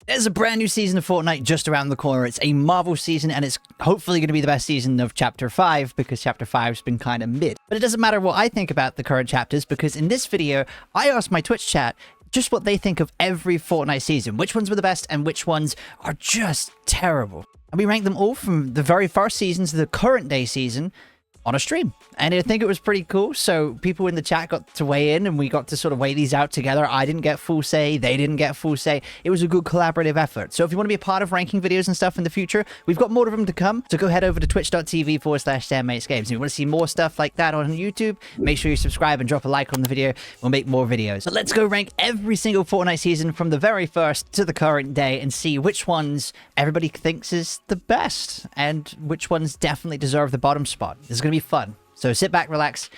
There's a brand new season of Fortnite just around the corner. It's a Marvel season, and it's hopefully going to be the best season of Chapter 5, because Chapter 5's been kind of mid. But it doesn't matter what I think about the current chapters, because in this video, I asked my Twitch chat just what they think of every Fortnite season, which ones were the best and which ones are just terrible. And we ranked them all from the very first season to the current day season on a stream. And I think it was pretty cool. So people in the chat got to weigh in, and we got to sort of weigh these out together. I didn't get full say. They didn't get full say. It was a good collaborative effort. So if you want to be a part of ranking videos and stuff in the future, we've got more of them to come. So go head over to twitch.tv/SamMatesGames. If you want to see more stuff like that on YouTube, make sure you subscribe and drop a like on the video. We'll make more videos. But let's go rank every single Fortnite season from the very first to the current day and see which ones everybody thinks is the best and which ones definitely deserve the bottom spot. This is going to be fun. So sit back, relax,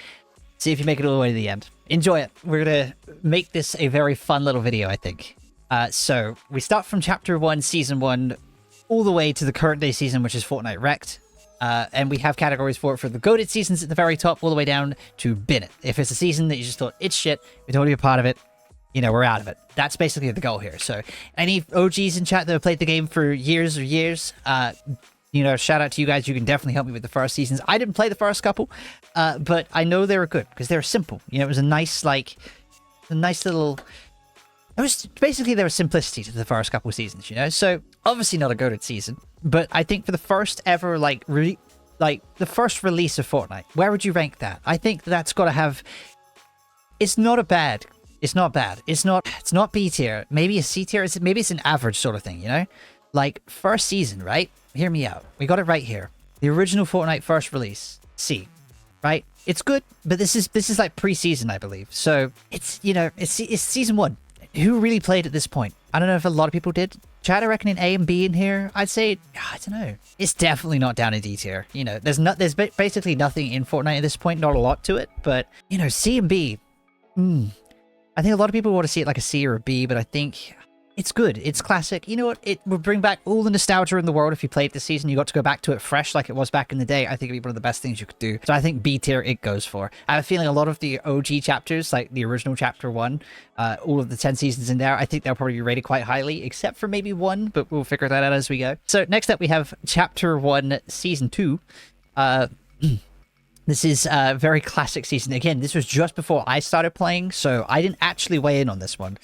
see if you make it all the way to the end. Enjoy it. We're going to make this a very fun little video, I think. So we start from Chapter 1, Season 1, all the way to the current day season, which is Fortnite Wrecked. And we have categories for it for the goated seasons at the very top, all the way down to bin it. If it's a season that you just thought, it's shit, we don't want to be a part of it, you know, we're out of it. That's basically the goal here. So any OGs in chat that have played the game for years, you know, shout out to you guys. You can definitely help me with the first seasons. I didn't play the first couple, but I know they were good because they were simple. You know, it was a nice, like, a nice little... It was basically, there was simplicity to the first couple seasons, you know? So, obviously not a goated season, but I think for the first ever, the first release of Fortnite, where would you rank that? I think that's got to have... It's not a bad... It's not bad. It's not B tier. Maybe a C tier. Maybe it's an average sort of thing, you know? Like, first season, right? Hear me out. We got it right here. The original Fortnite first release. C. Right? It's good, but this is like pre-season, I believe. So, it's, you know, it's season 1. Who really played at this point? I don't know if a lot of people did. Chad, I reckon in A and B in here, I'd say, I don't know. It's definitely not down in D tier. You know, there's basically nothing in Fortnite at this point, not a lot to it, but, you know, C and B, I think a lot of people want to see it like a C or a B, but I think... It's good. It's classic. You know what? It will bring back all the nostalgia in the world. If you played this season, you got to go back to it fresh like it was back in the day. I think it'd be one of the best things you could do. So I think B tier it goes for. I have a feeling a lot of the OG chapters, like the original Chapter 1, all of the 10 seasons in there, I think they'll probably be rated quite highly, except for maybe 1, but we'll figure that out as we go. So next up, we have Chapter 1, Season 2. This is a very classic season. Again, this was just before I started playing, so I didn't actually weigh in on this one.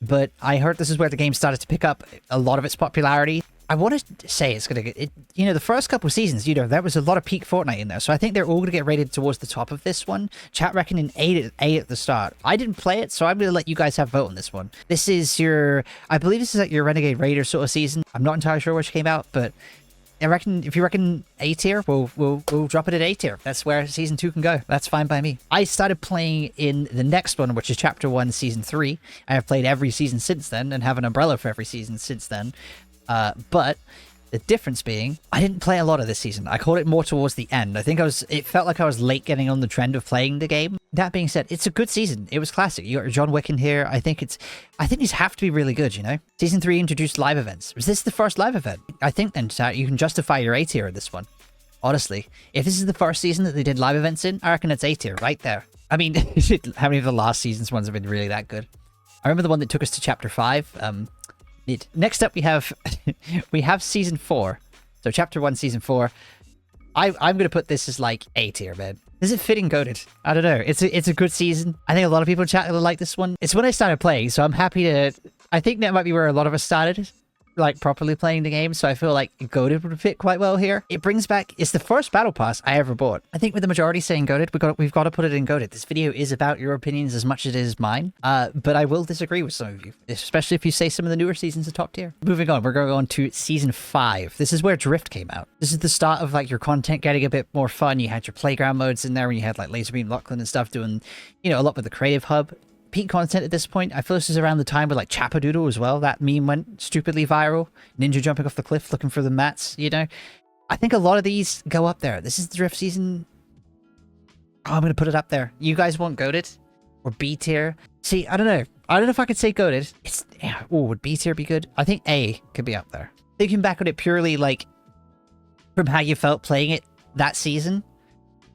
But I heard this is where the game started to pick up a lot of its popularity. I want to say it's going to get... You know, the first couple of seasons, you know, there was a lot of peak Fortnite in there. So I think they're all going to get rated towards the top of this one. Chat reckoning A at the start. I didn't play it, so I'm going to let you guys have a vote on this one. This is your... I believe this is like your Renegade Raider sort of season. I'm not entirely sure which came out, but... I reckon if you reckon A tier, we'll drop it at A tier. That's where Season 2 can go. That's fine by me. I started playing in the next one, which is Chapter 1, Season 3. I have played every season since then and have an umbrella for every season since then. But the difference being, I didn't play a lot of this season. I caught it more towards the end. I think it felt like I was late getting on the trend of playing the game. That being said, it's a good season. It was classic. You got John Wick in here. I think these have to be really good, you know? Season 3 introduced live events. Was this the first live event? I think then you can justify your A tier at this one. Honestly, if this is the first season that they did live events in, I reckon it's A tier right there. I mean, how many of the last season's ones have been really that good? I remember the one that took us to Chapter 5. Next up, we have Season 4. So Chapter 1, Season 4. I'm going to put this as like A tier, man. Is it fitting goated? I don't know. It's a good season. I think a lot of people in chat will like this one. It's when I started playing, so I'm happy to... I think that might be where a lot of us started, like, properly playing the game, so I feel like goated would fit quite well here. It brings back... It's the first battle pass I ever bought. I think with the majority saying goated, we've got to put it in goated. This video is about your opinions as much as it is mine, but I will disagree with some of you, especially if you say some of the newer seasons are top tier. Moving on, we're going on to Season 5. This is where Drift came out. This is the start of, like, your content getting a bit more fun. You had your playground modes in there, and you had, like, Laserbeam Lachlan and stuff doing, you know, a lot with the creative hub. Peak content at this point. I feel this is around the time with like Chapadoodle as well. That meme went stupidly viral. Ninja jumping off the cliff looking for the mats, you know. I think a lot of these go up there. This is the Drift season. Oh, I'm going to put it up there. You guys want goated or B tier? See, I don't know. I don't know if I could say goated. Would B tier be good? I think A could be up there. Thinking back on it purely like from how you felt playing it that season,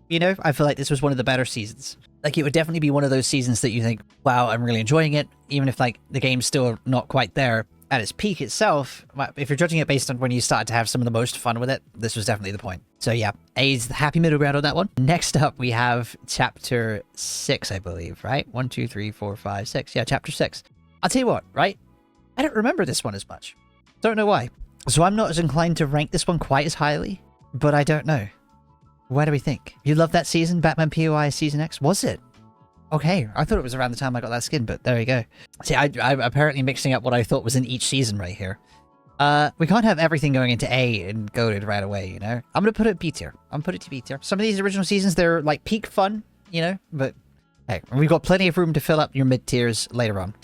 you know, I feel like this was one of the better seasons. Like, it would definitely be one of those seasons that you think, wow, I'm really enjoying it. Even if, like, the game's still not quite there, at its peak itself, well, if you're judging it based on when you started to have some of the most fun with it, this was definitely the point. So yeah, A is the happy middle ground on that one. Next up, we have chapter 6, I believe, right? 1, 2, 3, 4, 5, 6. Yeah, chapter 6. I'll tell you what, right? I don't remember this one as much. Don't know why. So I'm not as inclined to rank this one quite as highly, but I don't know. What do we think? You love that season, Batman POI Season X? Was it? Okay, I thought it was around the time I got that skin, but there you go. See, I'm apparently mixing up what I thought was in each season right here. We can't have everything going into A and goated right away, you know? I'm gonna put it B tier. I'm gonna put it to B tier. Some of these original seasons, they're like peak fun, you know? But hey, we've got plenty of room to fill up your mid tiers later on.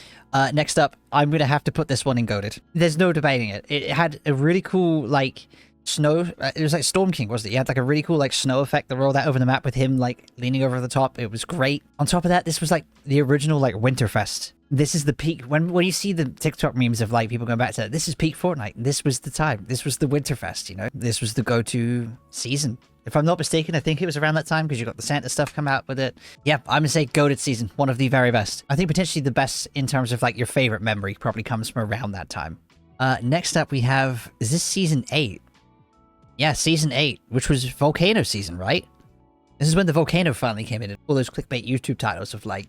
Next up, I'm gonna have to put this one in goated. There's no debating it. It had a really cool, like, snow. It was like Storm King, wasn't it? You had like a really cool like snow effect that rolled out over the map with him like leaning over the top. It was great. On top of that, this was like the original like Winterfest. This is the peak when you see the TikTok memes of like people going back to this is peak Fortnite. This was the time. This was the Winterfest, you know? This was the go-to season. If I'm not mistaken, I think it was around that time because you got the Santa stuff come out with it. Yeah, I'm gonna say goated season, one of the very best. I think potentially the best in terms of like your favorite memory probably comes from around that time. Next up we have, is this season 8? Yeah, season 8, which was Volcano season, right? This is when the volcano finally came in. All those clickbait YouTube titles of like,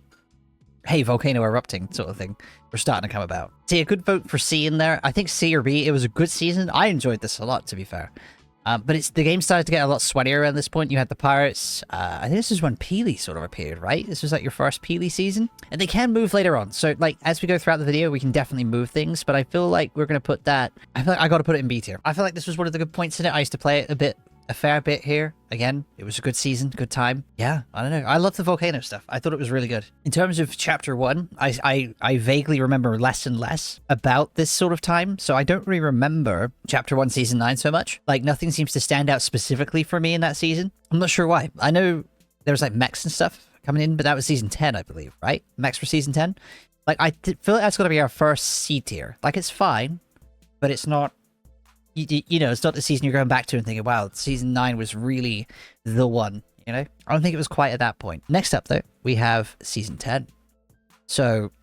hey, volcano erupting sort of thing were starting to come about. See, a good vote for C in there. I think C or B. It was a good season. I enjoyed this a lot, to be fair. But the game started to get a lot sweatier around this point. You had the pirates. I think this is when Peely sort of appeared, right? This was like your first Peely season. And they can move later on. So like as we go throughout the video, we can definitely move things. But I feel like we're going to put that... I feel like I got to put it in B tier. I feel like this was one of the good points in it. I used to play it a fair bit here. Again, it was a good season, good time. Yeah, I don't know. I love the volcano stuff. I thought it was really good. In terms of chapter 1, I vaguely remember less and less about this sort of time. So I don't really remember chapter 1, season 9 so much. Like nothing seems to stand out specifically for me in that season. I'm not sure why. I know there was like mechs and stuff coming in, but that was season 10, I believe, right? Mechs for season 10. Like I feel like that's going to be our first C tier. Like it's fine, but it's not... You know, it's not the season you're going back to and thinking, wow, season 9 was really the one, you know? I don't think it was quite at that point. Next up, though, we have season 10. So,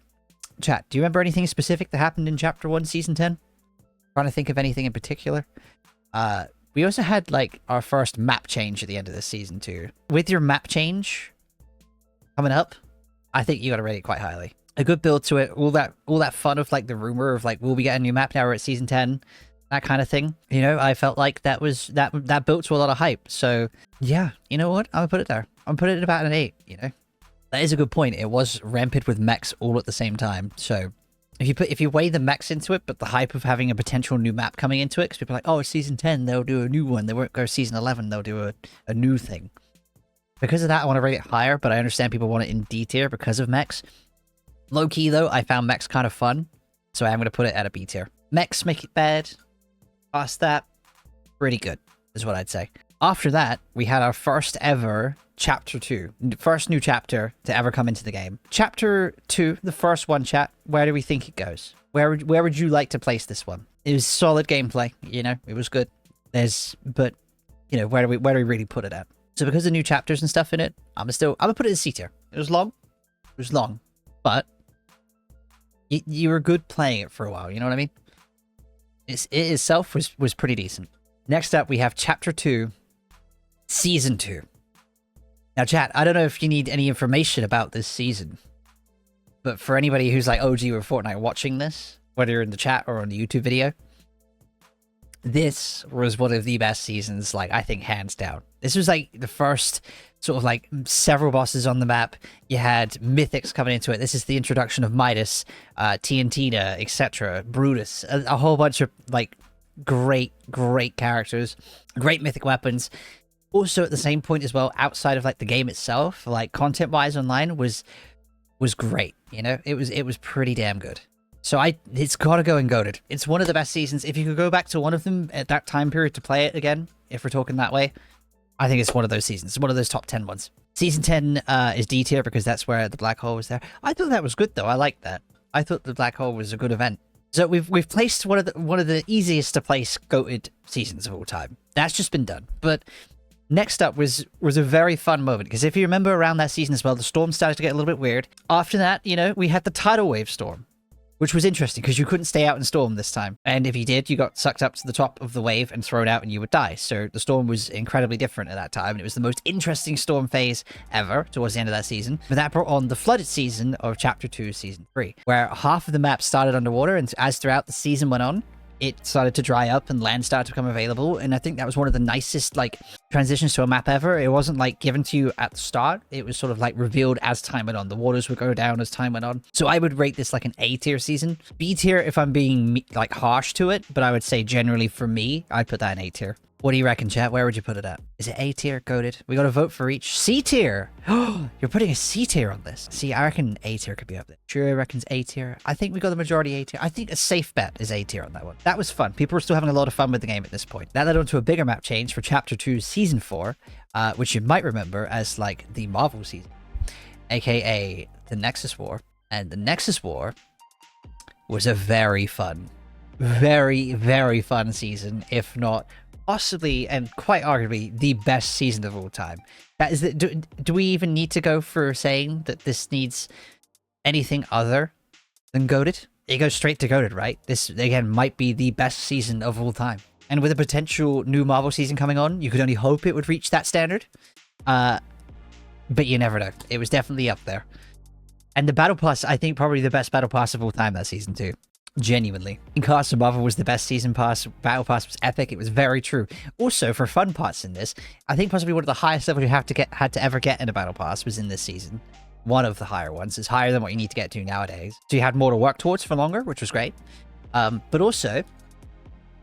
chat, do you remember anything specific that happened in chapter 1, season 10? Trying to think of anything in particular. We also had, like, our first map change at the end of this season, too. With your map change coming up, I think you got to rate it quite highly. A good build to it, all that fun of, like, the rumor of, like, will we get a new map now we're at season 10? That kind of thing. You know, I felt like that built to a lot of hype. So yeah, you know what? I'm gonna put it there. I'm putting it at about an 8, you know? That is a good point. It was rampant with mechs all at the same time. So if you weigh the mechs into it, but the hype of having a potential new map coming into it, because people are like, oh, it's season 10, they'll do a new one. They won't go season 11, they'll do a new thing. Because of that, I want to rate it higher, but I understand people want it in D tier because of mechs. Low key though, I found mechs kind of fun. So I'm gonna put it at a B tier. Mechs make it bad. Past that, pretty good, is what I'd say. After that, we had our first ever chapter 2. First new chapter to ever come into the game. Chapter 2, the first one, chat, where do we think it goes? Where would you like to place this one? It was solid gameplay, you know, it was good. But, you know, where do we really put it at? So because of new chapters and stuff in it, I'm gonna put it in C tier. It was long, but you were good playing it for a while, you know what I mean? It itself was pretty decent. Next up, we have Chapter 2, Season 2. Now, chat, I don't know if you need any information about this season, but for anybody who's like OG or Fortnite watching this, whether you're in the chat or on the YouTube video, this was one of the best seasons, like, I think, hands down. This was, like, the first sort of, like, several bosses on the map. You had mythics coming into it. This is the introduction of Midas, TNTina, etc., Brutus, a whole bunch of, like, great characters, great mythic weapons. Also, at the same point as well, outside of, like, the game itself, like, content-wise online was great, you know? It was pretty damn good. So it's gotta go and goated. It's one of the best seasons. If you could go back to one of them at that time period to play it again, if we're talking that way, I think it's one of those seasons. It's one of those top 10 ones. Season 10 is D tier because that's where the black hole was there. I thought that was good though. I liked that. I thought the black hole was a good event. So we've placed one of the easiest to place goated seasons of all time. That's just been done. But next up was a very fun moment because if you remember around that season as well, the storm started to get a little bit weird. After that, you know, we had the tidal wave storm, which was interesting because you couldn't stay out in storm this time. And if you did, you got sucked up to the top of the wave and thrown out and you would die. So the storm was incredibly different at that time. And it was the most interesting storm phase ever towards the end of that season. But that brought on the flooded season of Chapter 2, Season 3, where half of the map started underwater, and as throughout the season went on, it started to dry up and land started to become available. And I think that was one of the nicest like transitions to a map ever. It wasn't like given to you at the start. It was sort of like revealed as time went on. The waters would go down as time went on. So I would rate this like an A tier season. B tier if I'm being like harsh to it, but I would say generally for me, I put that in A tier. What do you reckon, chat? Where would you put it at? Is it A tier, goated? We got to vote for each. C tier. You're putting a C tier on this. See, I reckon A tier could be up there. Sure, reckons A tier. I think we got the majority A tier. I think a safe bet is A tier on that one. That was fun. People were still having a lot of fun with the game at this point. That led on to a bigger map change for Chapter 2, Season 4, which you might remember as like the Marvel season, aka the Nexus War. And the Nexus War was a very fun, very, very fun season, if not possibly and quite arguably the best season of all time. That is the, do we even need to go for saying that this needs anything other than goated? It goes straight to goated, right? This again might be the best season of all time, and with a potential new Marvel season coming on, you could only hope it would reach that standard, but you never know. It was definitely up there. And the battle pass, I think probably the best battle pass of all time that season too. Genuinely. In Cast of Marvel was the best season pass. Battle pass was epic. It was very true. Also, for fun parts in this, I think possibly one of the highest levels you had to ever get in a battle pass was in this season. One of the higher ones. It's higher than what you need to get to nowadays. So you had more to work towards for longer, which was great. But also,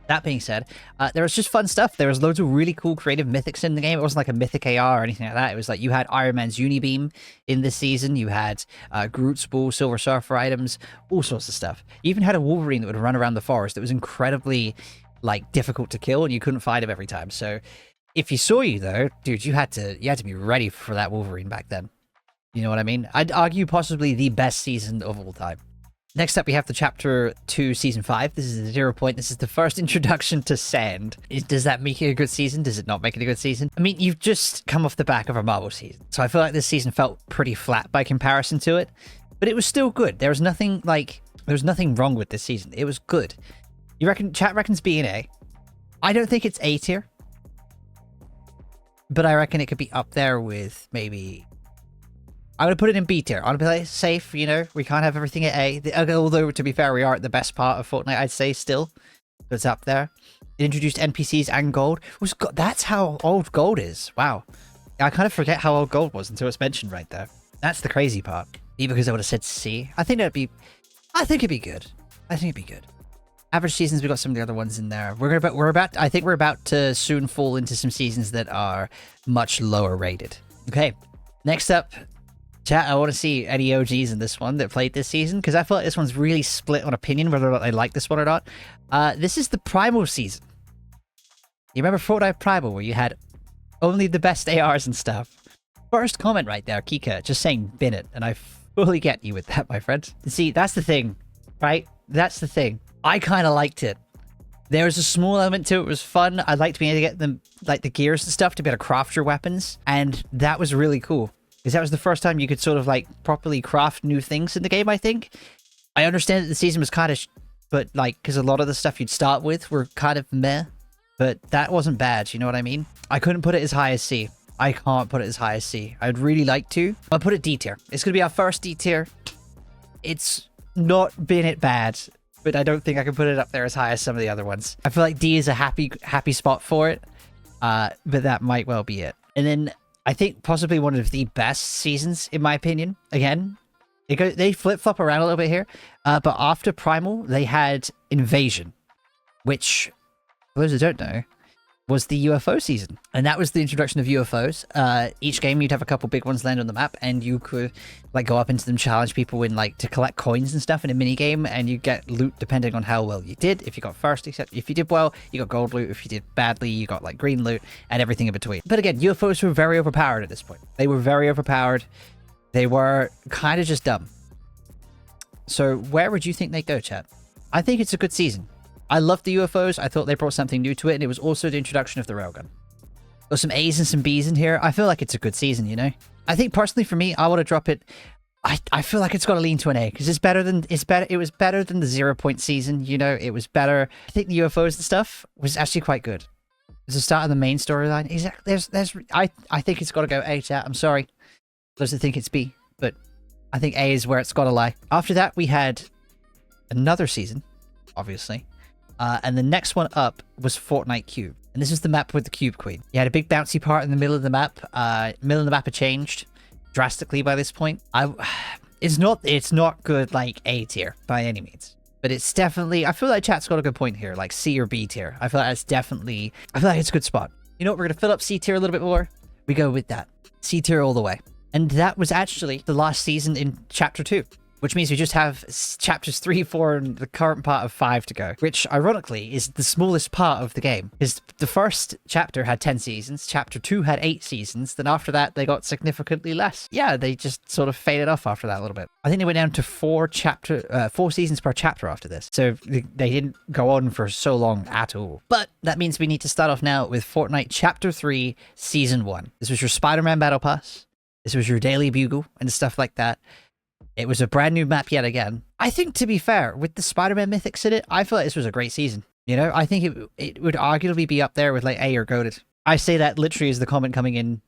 that being said, there was just fun stuff. There was loads of really cool creative mythics in the game. It wasn't like a mythic AR or anything like that. It was like you had Iron Man's Unibeam in this season. You had Groot's Ball, Silver Surfer items, all sorts of stuff. You even had a Wolverine that would run around the forest that was incredibly like difficult to kill, and you couldn't fight him every time. So if he saw you though, dude, you had to be ready for that Wolverine back then. You know what I mean? I'd argue possibly the best season of all time. Next up, we have the Chapter 2, Season 5. This is the 0 point. This is the first introduction to sand. Does that make it a good season? Does it not make it a good season? I mean, you've just come off the back of a Marvel season. So I feel like this season felt pretty flat by comparison to it. But it was still good. There was nothing wrong with this season. It was good. You reckon, chat reckons B and A. I don't think it's A tier. But I reckon it could be up there with maybe... I'm going to put it in B tier. I'm going to play it safe, you know. We can't have everything at A. Although, to be fair, we are at the best part of Fortnite, I'd say, still. It's up there. It introduced NPCs and gold. That's how old gold is. Wow. I kind of forget how old gold was until it's mentioned right there. That's the crazy part. Even because I would have said C. I think it'd be good. I think it'd be good. Average seasons, we got some of the other ones in there. I think we're about to soon fall into some seasons that are much lower rated. Okay. Next up... Chat, I want to see any OGs in this one that played this season, because I feel like this one's really split on opinion whether or not they like this one or not. This is the Primal season. You remember Fortnite Primal, where you had only the best ARs and stuff? First comment right there, Kika, just saying bin it, and I fully get you with that, my friend. See, that's the thing, right? That's the thing. I kind of liked it. There was a small element to it. It was fun. I liked being able to get them, like the gears and stuff, to be able to craft your weapons, and that was really cool. Because that was the first time you could sort of like properly craft new things in the game, I think. I understand that the season was kind of, but like, because a lot of the stuff you'd start with were kind of meh, but that wasn't bad, you know what I mean? I couldn't put it as high as C. I can't put it as high as C. I'd really like to. I'll put it D tier. It's going to be our first D tier. It's not been it bad, but I don't think I can put it up there as high as some of the other ones. I feel like D is a happy spot for it, but that might well be it. And then I think possibly one of the best seasons, in my opinion. Again, they flip-flop around a little bit here. But after Primal, they had Invasion, which, for those who don't know, was the UFO season. And that was the introduction of UFOs. Each game, you'd have a couple big ones land on the map, and you could like go up into them, challenge people in like to collect coins and stuff in a mini game, and you get loot depending on how well you did. If you got first, except if you did well, you got gold loot. If you did badly, you got like green loot and everything in between. But again, UFOs were very overpowered at this point. They were very overpowered. They were kind of just dumb. So where would you think they go, chat? I think it's a good season. I loved the UFOs. I thought they brought something new to it, and it was also the introduction of the railgun. There's some A's and some B's in here. I feel like it's a good season, you know? I think personally for me, I want to drop it I feel like it's got to lean to an A because it was better than the 0 point season. You know, it was better. I think the UFOs and stuff was actually quite good. It's the start of the main storyline. Exactly. I think it's got to go A, chat. I'm sorry. Those that think it's B, but I think A is where it's got to lie. After that, we had another season, obviously. And the next one up was Fortnite Cube. And this is the map with the Cube Queen. You had a big bouncy part in the middle of the map. Middle of the map had changed drastically by this point. It's not good like A tier by any means. But it's definitely, I feel like chat's got a good point here, like C or B tier. I feel like it's a good spot. You know what, we're going to fill up C tier a little bit more. We go with that. C tier all the way. And that was actually the last season in Chapter 2. Which means we just have chapters 3, 4, and the current part of 5 to go. Which, ironically, is the smallest part of the game. Because the first chapter had 10 seasons, chapter 2 had 8 seasons, then after that, they got significantly less. Yeah, they just sort of faded off after that a little bit. I think they went down to 4 seasons per chapter after this. So they didn't go on for so long at all. But that means we need to start off now with Fortnite Chapter 3, Season 1. This was your Spider-Man Battle Pass. This was your Daily Bugle and stuff like that. It was a brand new map yet again. I think, to be fair, with the Spider-Man mythics in it, I feel like this was a great season. You know, I think it would arguably be up there with like A or goated. I say that literally as the comment coming in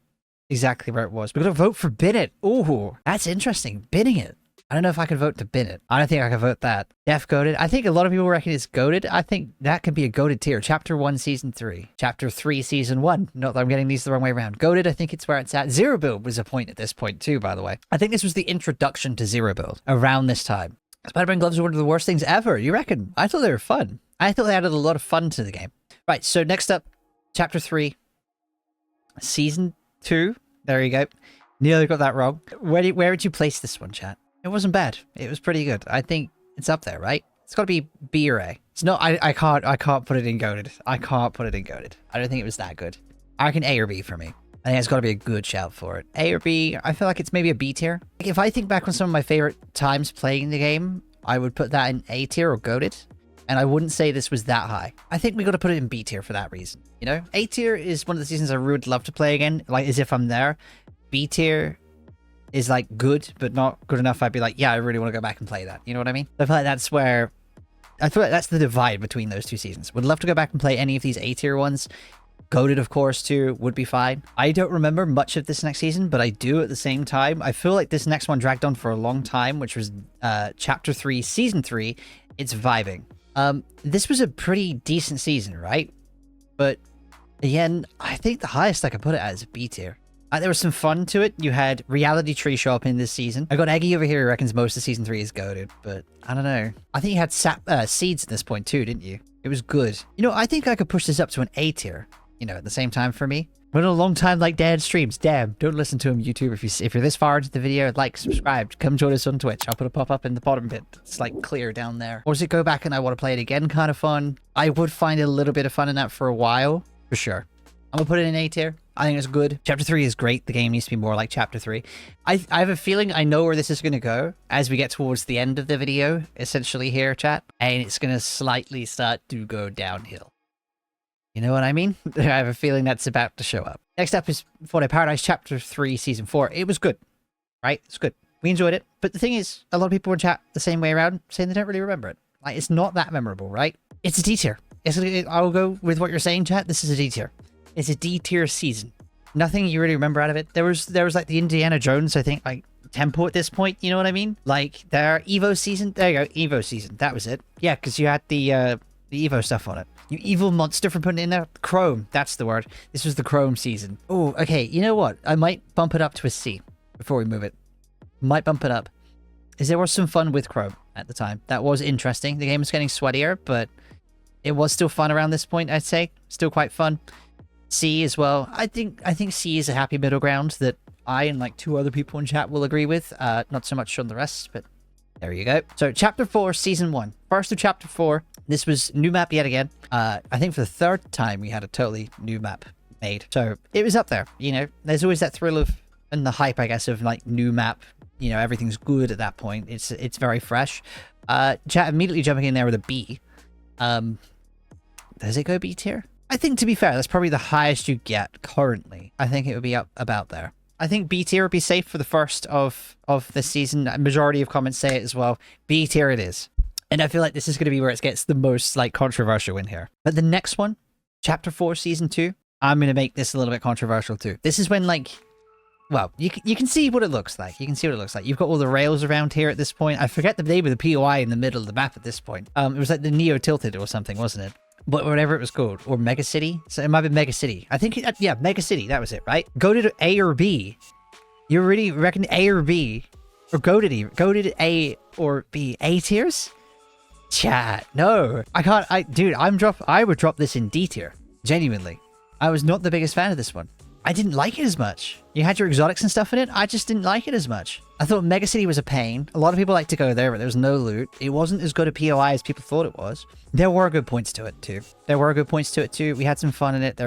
exactly where it was. We're going to vote for bin it. Ooh, that's interesting. Binning it. I don't know if I could vote to bin it. I don't think I can vote that. Def goated. I think a lot of people reckon it's goated. I think that could be a goated tier. Chapter 1, Season 3. Chapter 3, Season 1. Not that I'm getting these the wrong way around. Goated, I think it's where it's at. Zero Build was a point at this point too, by the way. I think this was the introduction to Zero Build around this time. Spider-Man gloves were one of the worst things ever. You reckon? I thought they were fun. I thought they added a lot of fun to the game. Right, so next up, Chapter 3, Season 2. There you go. Nearly got that wrong. Where would you place this one, chat? It wasn't bad. It was pretty good. I think it's up there, right? It's got to be B or A. It's not. I can't put it in goated. I can't put it in goated. I don't think it was that good. I reckon A or B for me. I think it's got to be a good shout for it. A or B. I feel like it's maybe a B tier. Like if I think back on some of my favorite times playing the game, I would put that in A tier or goated. And I wouldn't say this was that high. I think we got to put it in B tier for that reason. You know, A tier is one of the seasons I would love to play again, like as if I'm there. B tier is like good, but not good enough. I'd be like, yeah, I really want to go back and play that. You know what I mean? I feel like that's the divide between those two seasons. Would love to go back and play any of these A tier ones. Goated, of course, too, would be fine. I don't remember much of this next season, but I do at the same time. I feel like this next one dragged on for a long time, which was Chapter 3, Season 3. It's vibing. This was a pretty decent season, right? But again, I think the highest I could put it at is a B tier. There was some fun to it. You had Reality Tree show up in this season. I got Eggy over here who reckons most of Season 3 is goated, but I don't know. I think you had Seeds at this point too, didn't you? It was good. You know, I think I could push this up to an A tier, you know, at the same time for me. Been a long time like Dad streams. Damn, don't listen to him, YouTube. If you're this far into the video, like, subscribe, come join us on Twitch. I'll put a pop-up in the bottom bit. It's like clear down there. Or does it go back and I want to play it again kind of fun? I would find a little bit of fun in that for a while, for sure. I'm gonna put it in A tier. I think it's good. Chapter 3 is great. The game needs to be more like Chapter 3. I have a feeling I know where this is going to go as we get towards the end of the video, essentially here, chat. And it's going to slightly start to go downhill. You know what I mean? I have a feeling that's about to show up. Next up is Fortnite Paradise Chapter 3 Season 4. It was good, right? It's good. We enjoyed it. But the thing is, a lot of people in chat the same way around saying they don't really remember it. Like, it's not that memorable, right? It's a D tier. I'll go with what you're saying, chat. This is a D tier. It's a D tier season. Nothing you really remember out of it. There was like the Indiana Jones, I think, like tempo at this point. You know what I mean? Like their Evo season. There you go, Evo season. That was it. Yeah, because you had the Evo stuff on it. You evil monster for putting it in there. Chrome. That's the word. This was the Chrome season. Oh, okay. You know what? I might bump it up to a C before we move it. Might bump it up. Because there was some fun with Chrome at the time. That was interesting. The game was getting sweatier, but it was still fun around this point, I'd say. Still quite fun. C as well. I think C is a happy middle ground that I and like 2 other people in chat will agree with. Not so much on the rest, but there you go. So Chapter 4, Season 1. First of Chapter 4. This was new map yet again. I think for the 3rd time we had a totally new map made. So it was up there. You know, there's always that thrill of, and the hype, I guess, of like new map. You know, everything's good at that point. It's very fresh. Chat immediately jumping in there with a B. Does it go B tier? I think, to be fair, that's probably the highest you get currently. I think it would be up about there. I think B tier would be safe for the first of this season. A majority of comments say it as well. B tier it is. And I feel like this is going to be where it gets the most like controversial in here. But the next one, Chapter 4, Season 2, I'm going to make this a little bit controversial too. This is when like, well, you can see what it looks like. You can see what it looks like. You've got all the rails around here at this point. I forget the name of the POI in the middle of the map at this point. It was like the Neo Tilted or something, wasn't it? But whatever it was called. Or Mega City. So it might be Mega City. I think, yeah, Mega City. That was it, right? Go to A or B. You really reckon A or B? Or go to D. Go to A or B. A tiers? Chat. No. I can't. Dude, I would drop this in D tier. Genuinely. I was not the biggest fan of this one. I didn't like it as much. You had your exotics and stuff in it. I just didn't like it as much. I thought Mega City was a pain. A lot of people like to go there, but there was no loot. It wasn't as good a POI as people thought it was. There were good points to it too. We had some fun in it.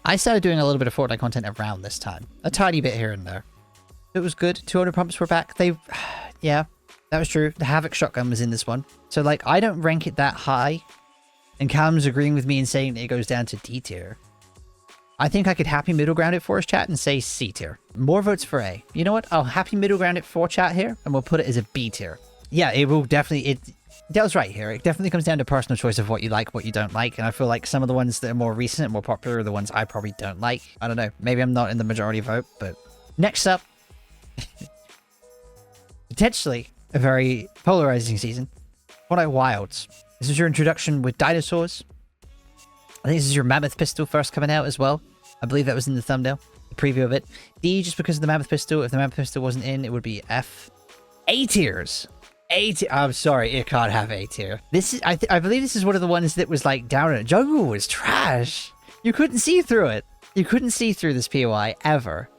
I started doing a little bit of Fortnite content around this time. A tiny bit here and there. It was good. 200 pumps were back. Yeah, that was true. The Havoc shotgun was in this one. So like, I don't rank it that high. And Callum's agreeing with me and saying that it goes down to D tier. I think I could happy middle ground it for us, chat, and say C tier. More votes for A. You know what? I'll happy middle ground it for chat here, and we'll put it as a B tier. Yeah, it will definitely... Dale's right here. It definitely comes down to personal choice of what you like, what you don't like, and I feel like some of the ones that are more recent and more popular are the ones I probably don't like. I don't know. Maybe I'm not in the majority vote, but... Next up... potentially a very polarizing season. Fortnite Wilds. This is your introduction with dinosaurs. I think this is your Mammoth Pistol first coming out as well. I believe that was in the thumbnail, the preview of it. D, just because of the Mammoth Pistol. If the Mammoth Pistol wasn't in, it would be F. A tiers. A tier. I'm sorry, it can't have A tier. This is, I believe this is one of the ones that was like down in it. Jungle was trash. You couldn't see through it. You couldn't see through this POI ever.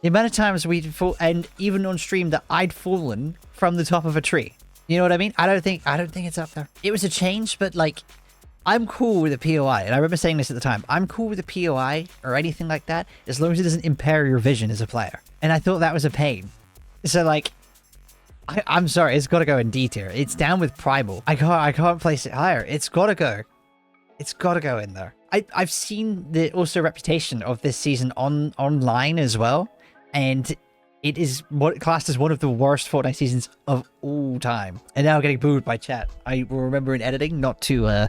The amount of times we'd fall, and even on stream that I'd fallen from the top of a tree. You know what I mean? I don't think it's up there. It was a change, but like, I'm cool with a POI, and I remember saying this at the time. I'm cool with a POI or anything like that, as long as it doesn't impair your vision as a player. And I thought that was a pain. So like, I'm sorry, it's got to go in D tier. It's down with Primal. I can't place it higher. It's got to go. It's got to go in there. I've seen the also reputation of this season online as well, and it is what classed as one of the worst Fortnite seasons of all time. And now getting booed by chat. I will remember in editing not to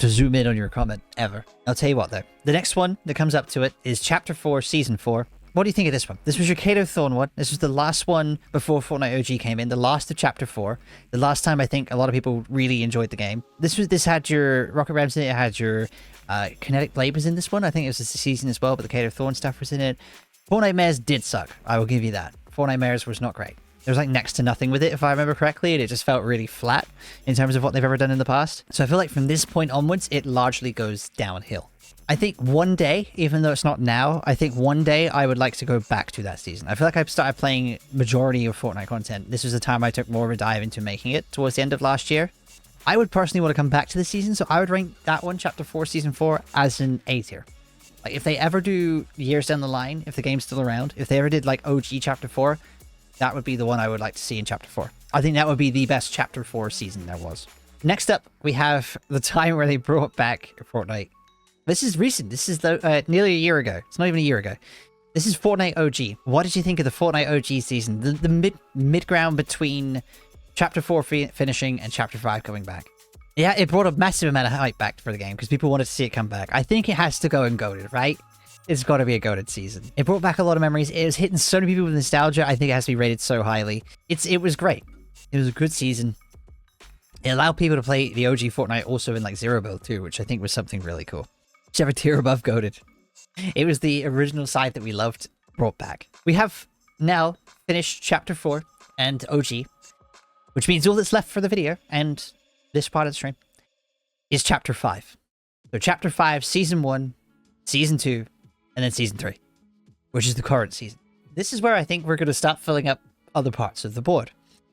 zoom in on your comment ever. I'll tell you what though. The next one that comes up to it is Chapter 4, Season 4. What do you think of this one? This was your Kato Thorn one. This was the last one before Fortnite OG came in. The last of Chapter 4. The last time I think a lot of people really enjoyed the game. This had your Rocket Rams in it. It had your Kinetic Blade was in this one. I think it was this season as well, but the Kato Thorn stuff was in it. Fortnite Mares did suck. I will give you that. Fortnite Mares was not great. There was like next to nothing with it, if I remember correctly, and it just felt really flat in terms of what they've ever done in the past. So I feel like from this point onwards, it largely goes downhill. I think one day, even though it's not now, I think one day I would like to go back to that season. I feel like I've started playing majority of Fortnite content. This was the time I took more of a dive into making it towards the end of last year. I would personally want to come back to the season, so I would rank that one, Chapter 4, Season 4, as an A tier. Like, if they ever do years down the line, if the game's still around, if they ever did, like, OG Chapter 4, that would be the one I would like to see in Chapter 4. I think that would be the best Chapter 4 season there was. Next up, we have the time where they brought back Fortnite. This is recent. This is nearly a year ago. It's not even a year ago. This is Fortnite OG. What did you think of the Fortnite OG season? The mid-ground between Chapter 4 finishing and Chapter 5 coming back. Yeah, it brought a massive amount of hype back for the game because people wanted to see it come back. I think it has to go and goated, right? It's got to be a goated season. It brought back a lot of memories. It was hitting so many people with nostalgia. I think it has to be rated so highly. It was great. It was a good season. It allowed people to play the OG Fortnite also in like zero build too, which I think was something really cool. Whichever tier above goated. It was the original side that we loved brought back. We have now finished Chapter 4 and OG, which means all that's left for the video and this part of the stream is Chapter 5. So Chapter 5, Season 1, Season 2, and then Season 3, which is the current season. This is where I think we're going to start filling up other parts of the board,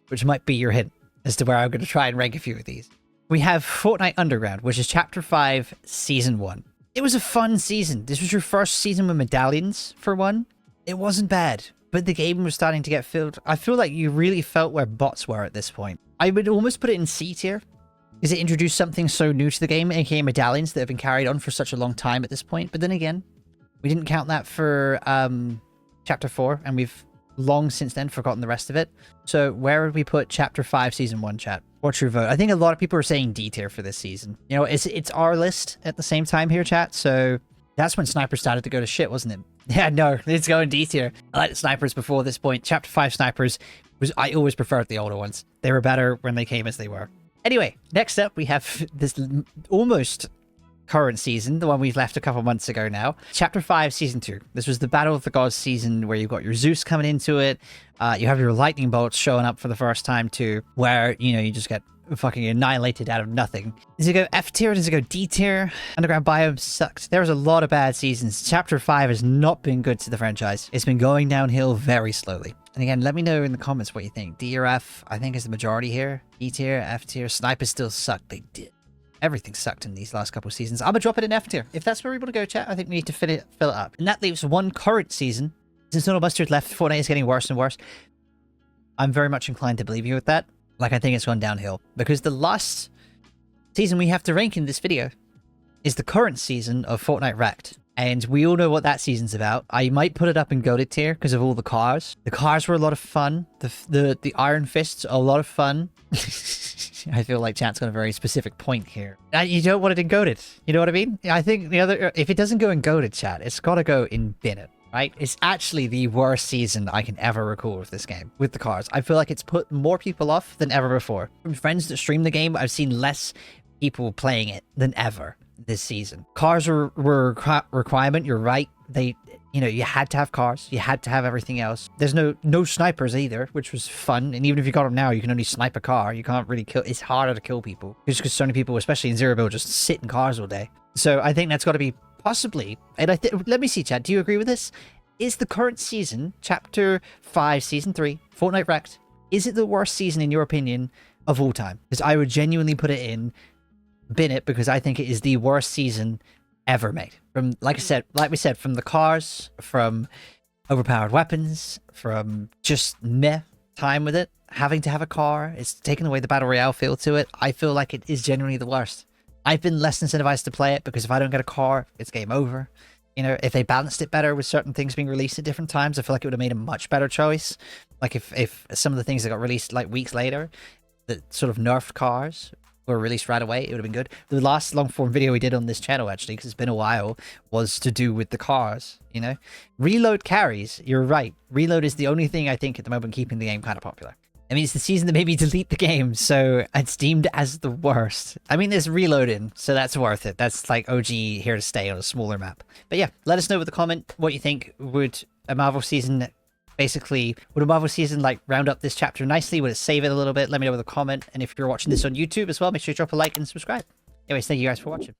which might be your hint as to where I'm going to try and rank a few of these. We have Fortnite Underground, which is Chapter 5, Season 1. It was a fun season. This was your first season with medallions, for one. It wasn't bad, but the game was starting to get filled. I feel like you really felt where bots were at this point. I would almost put it in C tier, because it introduced something so new to the game, aka medallions that have been carried on for such a long time at this point. But then again, we didn't count that for chapter 4, and we've long since then forgotten the rest of it. So where would we put chapter 5 season 1, chat? What's your vote? I think a lot of people are saying D tier for this season. You know, it's our list at the same time here, chat. So that's when Sniper started to go to shit, wasn't it? Yeah, no, it's going D tier. I like the snipers before this point. Chapter 5 snipers I always preferred the older ones. They were better when they came as they were. Anyway, next up we have this almost current season, the one we've left a couple months ago now. Chapter 5, Season 2. This was the Battle of the Gods season where you've got your Zeus coming into it. You have your lightning bolts showing up for the first time too, where, you know, you just get fucking annihilated out of nothing. Does it go F tier? Does it go D tier? Underground biome sucked. There was a lot of bad seasons. Chapter 5 has not been good to the franchise. It's been going downhill very slowly. And again, let me know in the comments what you think. D or F, I think is the majority here. E tier, F tier. Snipers still suck. They did. Everything sucked in these last couple of seasons. I'm gonna drop it in F tier. If that's where we want to go, chat, I think we need to fill it up. And that leaves one current season. Since no Mustard left, Fortnite is getting worse and worse. I'm very much inclined to believe you with that. Like, I think it's gone downhill. Because the last season we have to rank in this video is the current season of Fortnite Wrecked. And we all know what that season's about. I might put it up in goated tier because of all the cars. The cars were a lot of fun. The Iron Fists are a lot of fun. I feel like chat's got a very specific point here. You don't want it in goated. You know what I mean? I think the other... If it doesn't go in goated, chat, it's got to go in Bennett. Right? It's actually the worst season I can ever recall with this game, with the cars. I feel like it's put more people off than ever before. From friends that stream the game, I've seen less people playing it than ever this season. Cars were a requirement, you're right. They, you know, you had to have cars. You had to have everything else. There's no snipers either, which was fun. And even if you got them now, you can only snipe a car. You can't really kill. It's harder to kill people. Just because so many people, especially in Zero Build, just sit in cars all day. So I think that's got to be possibly, and let me see, chat, do you agree with this? Is the current season, Chapter 5, Season 3, Fortnite Wrecked, is it the worst season in your opinion of all time? Because I would genuinely put it in Bennett because I think it is the worst season ever made. From, like we said, from the cars, from overpowered weapons, from just meh time with it, having to have a car, it's taken away the Battle Royale feel to it. I feel like it is genuinely the worst. I've been less incentivized to play it because if I don't get a car, it's game over. You know, if they balanced it better with certain things being released at different times, I feel like it would have made a much better choice. Like if some of the things that got released like weeks later, that sort of nerfed cars, were released right away, it would have been good. The last long form video we did on this channel, actually, because it's been a while, was to do with the cars, you know? Reload carries, you're right. Reload is the only thing I think at the moment keeping the game kind of popular. I mean, it's the season that made me delete the game, so it's deemed as the worst. I mean, there's reloading, so that's worth it. That's like OG here to stay on a smaller map. But yeah, let us know with a comment what you think. Would a Marvel season like round up this chapter nicely? Would it save it a little bit? Let me know with a comment. And if you're watching this on YouTube as well, make sure you drop a like and subscribe. Anyways, thank you guys for watching.